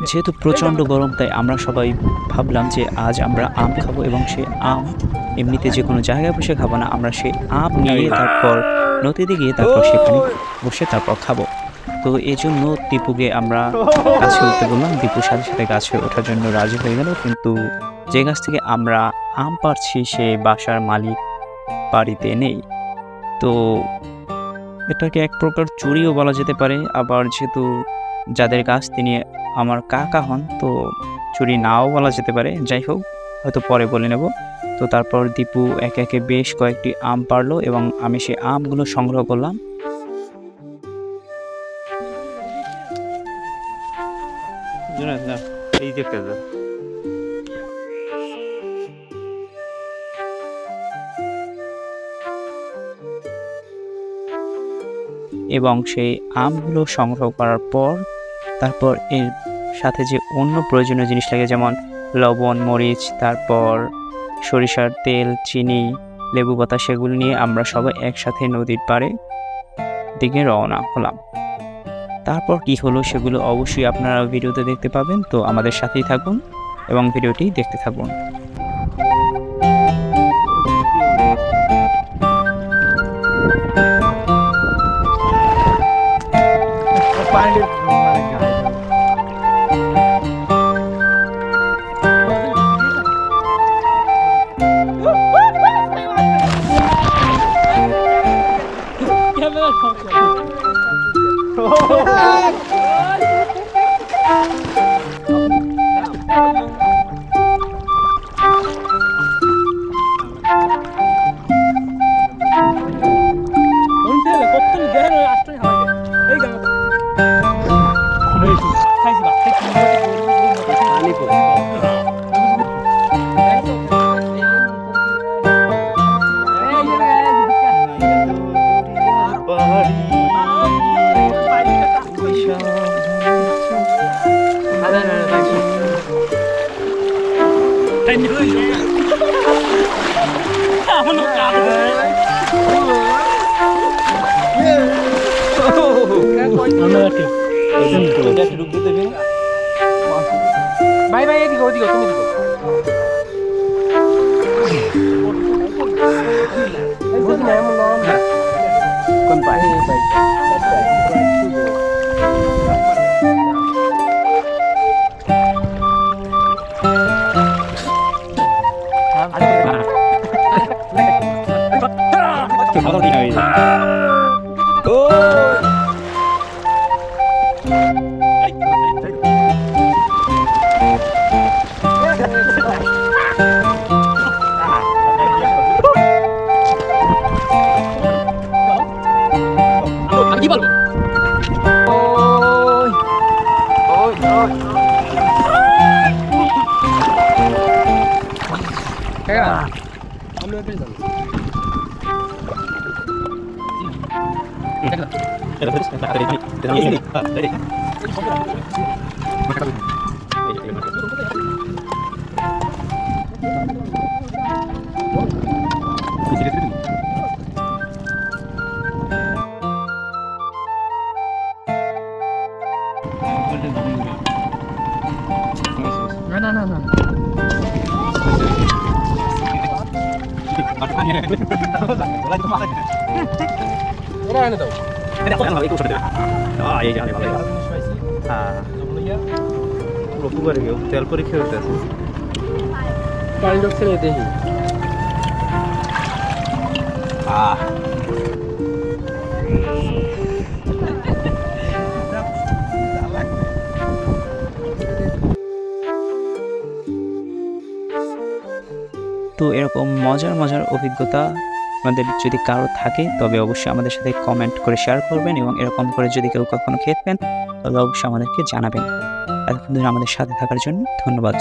যেহেতু প্রচণ্ড গরম, তাই আমরা সবাই ভাবলাম যে আজ আমরা আম খাবো এবং সেই আম এমনিতে যে কোনো জায়গায় বসে খাবো না, আমরা সেই আম নিয়ে তারপর নদীতে গিয়ে তারপর সেখানে বসে তারপর খাবো। তো এই জন্য দীপুকে আমরা গাছে উঠতে বললাম। দীপুর সাথে সাথে গাছে ওঠার জন্য রাজি হয়ে গেল, কিন্তু যে গাছ থেকে আমরা আম পাড়ছি সে বাসার মালিক বাড়িতে নেই। তো এটাকে এক প্রকার চুরিও বলা যেতে পারে। আবার যেহেতু যাদের গাছ তিনি আমার কাকা হন, তো চুরি নাও বলা যেতে পারে। যাই হোক, হয়তো পরে বলে নেব। তো তারপর দীপু একে একে বেশ কয়েকটি আম পারলো এবং আমি সেই আমগুলো সংগ্রহ করলাম। এবং সেই আমগুলো সংগ্রহ করার পর তারপর এর সাথে যে অন্য প্রয়োজনীয় জিনিস লাগে, যেমন লবণ, মরিচ, তারপর সরিষার তেল, চিনি, লেবু পাতা, সেগুলো নিয়ে আমরা সবাই একসাথে নদীর পাড়ে দিকে রওনা হলাম। তারপর কি হলো সেগুলো অবশ্যই আপনারা ভিডিওতে দেখতে পাবেন। তো আমাদের সাথেই থাকুন এবং ভিডিওটি দেখতে থাকুন। ভাই ভাই এদিকে ওদিকে তুমি দিকে বুঝি না এমন নরম না কোন পাই ভাই কি বলবো? না না না ওরা এনে দাও তেল করে খেয়ে উঠতেছে পানি ঢুকছে না দেখি তো এরকম মজার মজার অভিজ্ঞতা আমাদের যদি কারো থাকে তবে অবশ্যই আমাদের সাথে কমেন্ট করে শেয়ার করবেন, এবং এরকম করে যদি কেউ কখনো খেতেন তবে অবশ্যই আমাদেরকে জানাবেন। এতক্ষণ ধরে আমাদের সাথে থাকার জন্য ধন্যবাদ।